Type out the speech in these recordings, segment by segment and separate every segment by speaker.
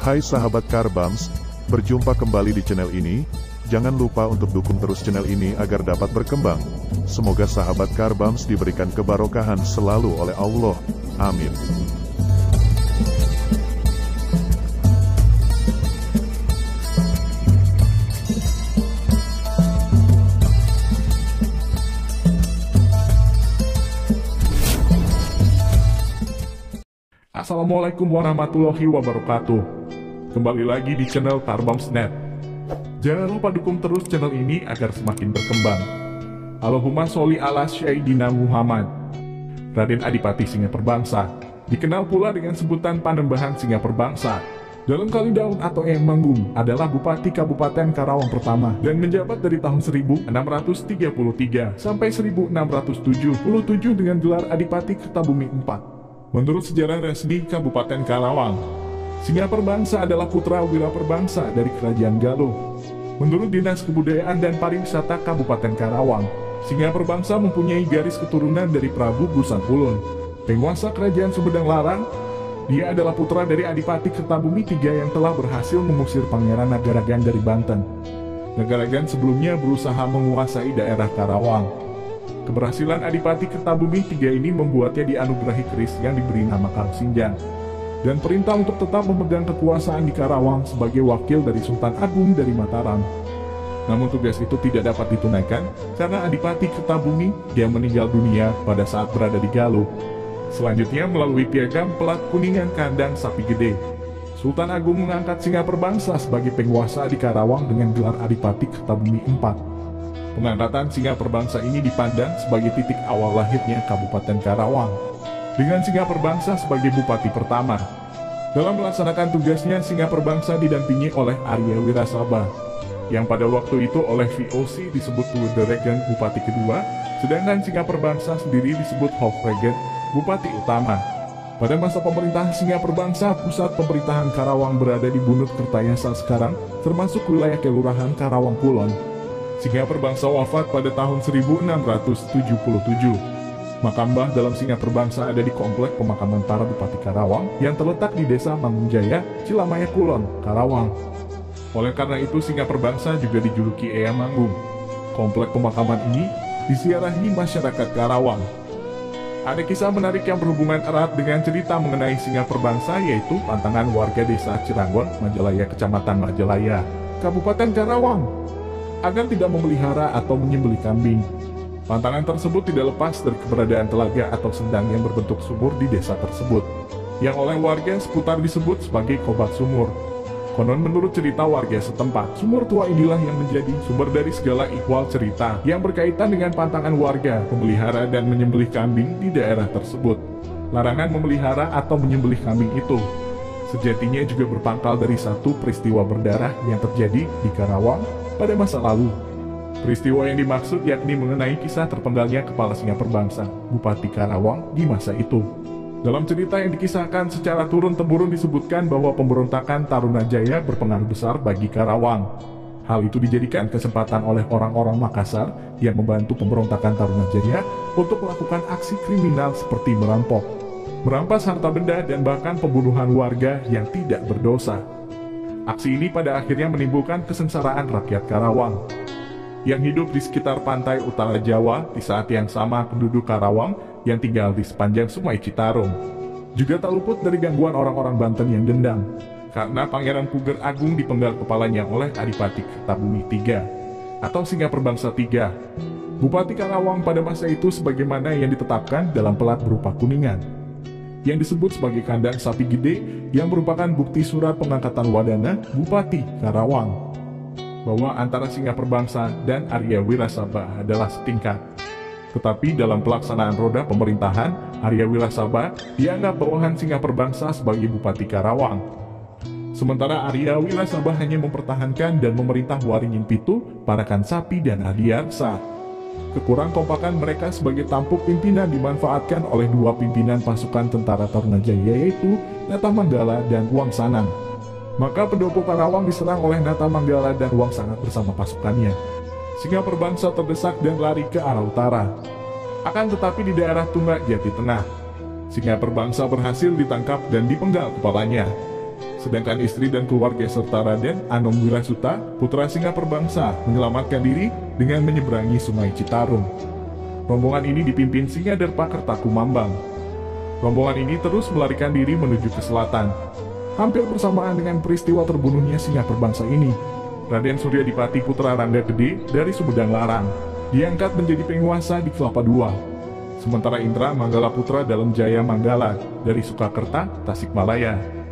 Speaker 1: Hai sahabat Karbams, berjumpa kembali di channel ini. Jangan lupa untuk dukung terus channel ini agar dapat berkembang. Semoga sahabat Karbams diberikan kebarokahan selalu oleh Allah. Amin.
Speaker 2: Assalamualaikum warahmatullahi wabarakatuh. Kembali lagi di channel Karbams.net. Jangan lupa dukung terus channel ini agar semakin berkembang. Allahumma sholli ala Sayyidina Muhammad. Raden Adipati Singaperbangsa dikenal pula dengan sebutan Panembahan Singaperbangsa. Dalam kali daun atau Eyang Manggung adalah Bupati Kabupaten Karawang pertama dan menjabat dari tahun 1633 sampai 1677 dengan gelar Adipati Kertabumi IV. Menurut sejarah resmi Kabupaten Karawang, Singaperbangsa adalah putra Wiraperbangsa dari Kerajaan Galuh. Menurut Dinas Kebudayaan dan Pariwisata Kabupaten Karawang, Singaperbangsa mempunyai garis keturunan dari Prabu Busan Ulun, penguasa Kerajaan Sumedang Larang. Dia adalah putra dari Adipati Kertabumi III yang telah berhasil mengusir Pangeran Nagaragan dari Banten. Nagaragan sebelumnya berusaha menguasai daerah Karawang. Keberhasilan Adipati Kertabumi III ini membuatnya dianugerahi keris yang diberi nama Kang Sinjang dan perintah untuk tetap memegang kekuasaan di Karawang sebagai wakil dari Sultan Agung dari Mataram. Namun tugas itu tidak dapat ditunaikan karena Adipati Kertabumi dia meninggal dunia pada saat berada di Galuh. Selanjutnya melalui piagam Pelat Kuningan Kandang Sapi Gede, Sultan Agung mengangkat Singaperbangsa sebagai penguasa di Karawang dengan gelar Adipati Kertabumi IV. Pengangkatan Singaperbangsa ini dipandang sebagai titik awal lahirnya Kabupaten Karawang, dengan Singaperbangsa sebagai bupati pertama. Dalam melaksanakan tugasnya, Singaperbangsa didampingi oleh Arya Wirasaba, yang pada waktu itu oleh VOC disebut Tuwederegen Bupati kedua, sedangkan Singaperbangsa sendiri disebut Hofregen Bupati utama. Pada masa pemerintahan Singaperbangsa, pusat pemerintahan Karawang berada di Bunut Kertayasa sekarang, termasuk wilayah Kelurahan Karawang Kulon. Singaperbangsa wafat pada tahun 1677. Makam Mbah dalam Singaperbangsa ada di Komplek Pemakaman Para Bupati Karawang yang terletak di Desa Mangunjaya, Cilamaya Kulon, Karawang. Oleh karena itu Singaperbangsa juga dijuluki Eyang Manggung. Komplek pemakaman ini disiarahi masyarakat Karawang. Ada kisah menarik yang berhubungan erat dengan cerita mengenai Singaperbangsa, yaitu pantangan warga desa Ciranggon, Majalaya, Kecamatan Majalaya, Kabupaten Karawang, agar tidak memelihara atau menyembelih kambing. Pantangan tersebut tidak lepas dari keberadaan telaga atau sendang yang berbentuk sumur di desa tersebut, yang oleh warga seputar disebut sebagai Kobat Sumur. Konon menurut cerita warga setempat, sumur tua inilah yang menjadi sumber dari segala ikhwal cerita yang berkaitan dengan pantangan warga memelihara dan menyembelih kambing di daerah tersebut. Larangan memelihara atau menyembelih kambing itu sejatinya juga berpangkal dari satu peristiwa berdarah yang terjadi di Karawang pada masa lalu. Peristiwa yang dimaksud yakni mengenai kisah terpenggalnya Kepala Singaperbangsa, Bupati Karawang di masa itu. Dalam cerita yang dikisahkan secara turun-temurun disebutkan bahwa pemberontakan Tarunajaya berpengaruh besar bagi Karawang. Hal itu dijadikan kesempatan oleh orang-orang Makassar yang membantu pemberontakan Tarunajaya untuk melakukan aksi kriminal seperti merampok, merampas harta benda, dan bahkan pembunuhan warga yang tidak berdosa. Aksi ini pada akhirnya menimbulkan kesengsaraan rakyat Karawang yang hidup di sekitar pantai utara Jawa. Di saat yang sama, penduduk Karawang yang tinggal di sepanjang Sungai Citarum juga tak luput dari gangguan orang-orang Banten yang dendam karena Pangeran Puger Agung dipenggal kepalanya oleh Adipati Kertabumi III atau Singaperbangsa III. Bupati Karawang pada masa itu sebagaimana yang ditetapkan dalam pelat berupa kuningan yang disebut sebagai Kandang Sapi Gede, yang merupakan bukti surat pengangkatan wadana Bupati Karawang bahwa antara Singaperbangsa dan Arya Wirasaba adalah setingkat. Tetapi dalam pelaksanaan roda pemerintahan, Arya Wirasaba dianggap bawahan Singaperbangsa sebagai Bupati Karawang. Sementara Arya Wirasaba hanya mempertahankan dan memerintah Waringin Pitu, Parakan Sapi, dan Adiaksa. Kekurang kompakan mereka sebagai tampuk pimpinan dimanfaatkan oleh dua pimpinan pasukan tentara Tarunajaya, yaitu Nata Manggala dan Wang Sanang. Maka pendopo Karawang diserang oleh Nata Manggala dan Wang Sangat bersama pasukannya. Singaperbangsa terdesak dan lari ke arah utara. Akan tetapi di daerah Tunggak Jati Tengah, Singaperbangsa berhasil ditangkap dan dipenggal kepalanya. Sedangkan istri dan keluarga serta Raden Anom Wirasuta, putra Singa Perbangsa, menyelamatkan diri dengan menyeberangi Sungai Citarum. Rombongan ini dipimpin Singaderpa Kertakumambang. Rombongan ini terus melarikan diri menuju ke selatan. Hampir bersamaan dengan peristiwa terbunuhnya Singa Perbangsa ini, Raden Suryadipati putra Rangga Gede dari Sumedang Larang diangkat menjadi penguasa di Kelapa II. Sementara Indra Manggala putra dalam Jaya Manggala dari Sukakerta, Tasikmalaya,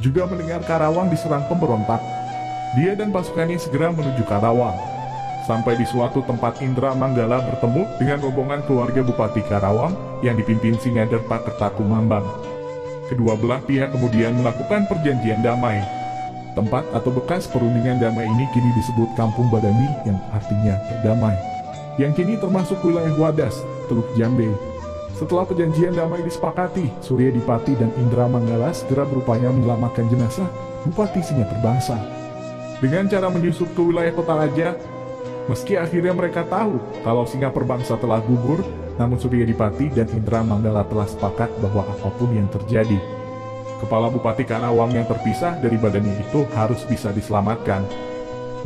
Speaker 2: juga mendengar Karawang diserang pemberontak. Dia dan pasukannya segera menuju Karawang. Sampai di suatu tempat Indra Manggala bertemu dengan rombongan keluarga Bupati Karawang yang dipimpin Singaderpa Kertakumambang. Kedua belah pihak kemudian melakukan perjanjian damai. Tempat atau bekas perundingan damai ini kini disebut Kampung Badami yang artinya berdamai, yang kini termasuk wilayah Wadas, Teluk Jambe. Setelah perjanjian damai disepakati, Suryadipati dan Indra Manggala segera berupaya menyelamatkan jenazah Bupati Singa Perbangsa dengan cara menyusup ke wilayah Kota Raja. Meski akhirnya mereka tahu kalau Singa Perbangsa telah gugur, namun Suryadipati dan Indra Manggala telah sepakat bahwa apapun yang terjadi, kepala Bupati Karawang yang terpisah dari badannya itu harus bisa diselamatkan.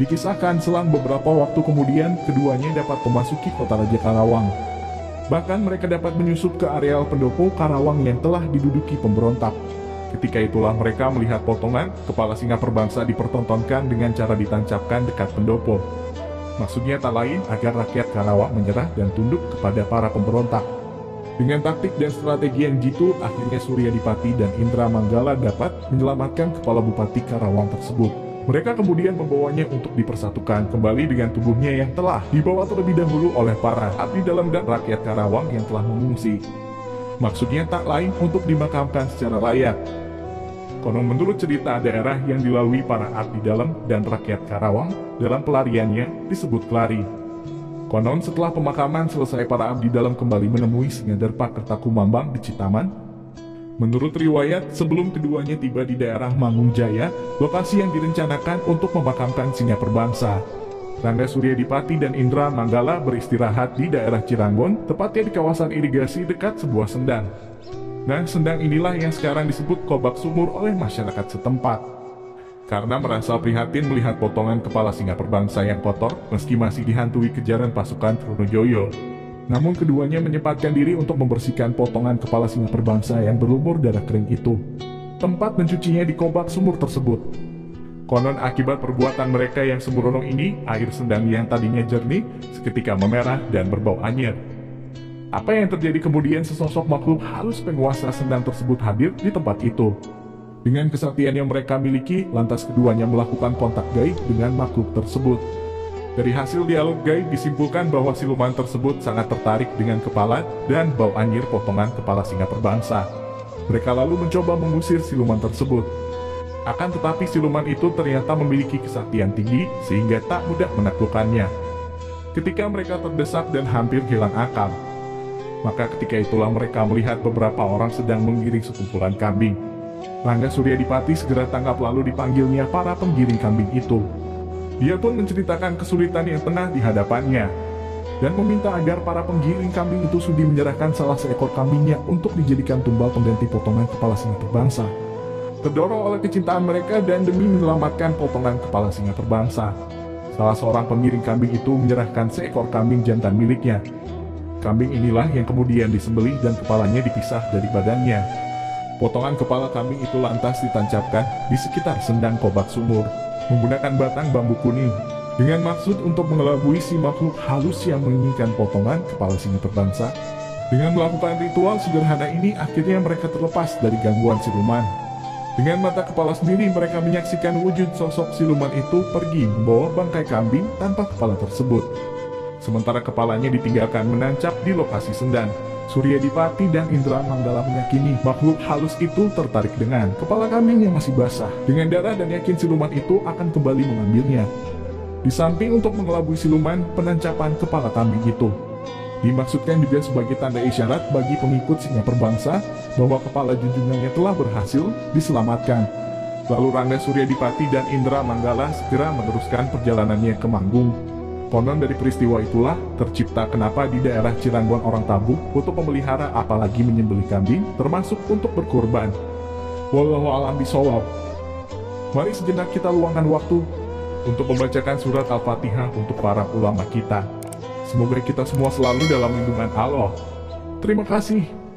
Speaker 2: Dikisahkan selang beberapa waktu kemudian, keduanya dapat memasuki Kota Raja Karawang. Bahkan mereka dapat menyusup ke areal pendopo Karawang yang telah diduduki pemberontak. Ketika itulah mereka melihat potongan kepala Singa Perbangsa dipertontonkan dengan cara ditancapkan dekat pendopo. Maksudnya tak lain agar rakyat Karawang menyerah dan tunduk kepada para pemberontak. Dengan taktik dan strategi yang jitu, akhirnya Suryadipati dan Indra Manggala dapat menyelamatkan kepala Bupati Karawang tersebut. Mereka kemudian membawanya untuk dipersatukan kembali dengan tubuhnya yang telah dibawa terlebih dahulu oleh para abdi dalam dan rakyat Karawang yang telah mengungsi. Maksudnya tak lain untuk dimakamkan secara layak. Konon menurut cerita daerah yang dilalui para abdi dalam dan rakyat Karawang dalam pelariannya disebut Kelari. Konon setelah pemakaman selesai, para abdi dalam kembali menemui Singaderpa Kertakumambang di Citaman. Menurut riwayat, sebelum keduanya tiba di daerah Mangunjaya, lokasi yang direncanakan untuk memakamkan Singa Perbangsa, Rangga Suryadipati dan Indra Manggala beristirahat di daerah Ciranggon, tepatnya di kawasan irigasi dekat sebuah sendang. Nah, sendang inilah yang sekarang disebut Kobak Sumur oleh masyarakat setempat. Karena merasa prihatin melihat potongan kepala Singa Perbangsa yang kotor, meski masih dihantui kejaran pasukan Trunojoyo, namun keduanya menyempatkan diri untuk membersihkan potongan kepala Singa Perbangsa yang berlumur darah kering itu. Tempat mencucinya di Kobak Sumur tersebut. Konon akibat perbuatan mereka yang sembrono ini, air sendang yang tadinya jernih seketika memerah dan berbau anyir. Apa yang terjadi kemudian, sesosok makhluk halus penguasa sendang tersebut hadir di tempat itu. Dengan kesaktian yang mereka miliki, lantas keduanya melakukan kontak gaib dengan makhluk tersebut. Dari hasil dialog gaib disimpulkan bahwa siluman tersebut sangat tertarik dengan kepala dan bau anyir potongan kepala Singa Perbangsa. Mereka lalu mencoba mengusir siluman tersebut. Akan tetapi siluman itu ternyata memiliki kesaktian tinggi sehingga tak mudah menaklukkannya. Ketika mereka terdesak dan hampir hilang akal, maka ketika itulah mereka melihat beberapa orang sedang menggiring sekumpulan kambing. Rangga Suryadipati segera tangkap lalu dipanggilnya para penggiring kambing itu. Dia pun menceritakan kesulitan yang tengah di hadapannya dan meminta agar para penggiring kambing itu sudi menyerahkan salah seekor kambingnya untuk dijadikan tumbal pengganti potongan kepala Singa Perbangsa. Terdorong oleh kecintaan mereka dan demi menyelamatkan potongan kepala Singa Perbangsa, salah seorang penggiring kambing itu menyerahkan seekor kambing jantan miliknya. Kambing inilah yang kemudian disembelih dan kepalanya dipisah dari badannya. Potongan kepala kambing itu lantas ditancapkan di sekitar sendang Kobak Sumur menggunakan batang bambu kuning, dengan maksud untuk mengelabui si makhluk halus yang menginginkan potongan kepala Singa Perbangsa. Dengan melakukan ritual sederhana ini, akhirnya mereka terlepas dari gangguan siluman. Dengan mata kepala sendiri, mereka menyaksikan wujud sosok siluman itu pergi membawa bangkai kambing tanpa kepala tersebut. Sementara kepalanya ditinggalkan menancap di lokasi sendang. Suryadipati dan Indra Manggala meyakini makhluk halus itu tertarik dengan kepala kambing yang masih basah dengan darah dan yakin siluman itu akan kembali mengambilnya. Di samping untuk mengelabui siluman, penancapan kepala kambing itu dimaksudkan juga sebagai tanda isyarat bagi pengikut Singa Perbangsa bahwa kepala junjungannya telah berhasil diselamatkan. Lalu Rangga Suryadipati dan Indra Manggala segera meneruskan perjalanannya ke Manggung. Konon dari peristiwa itulah tercipta kenapa di daerah Ciranggon orang tabu untuk memelihara apalagi menyembelih kambing termasuk untuk berkurban. Wallahu a'lam bishawab. Mari sejenak kita luangkan waktu untuk membacakan surat Al-Fatihah untuk para ulama kita. Semoga kita semua selalu dalam lindungan Allah. Terima kasih.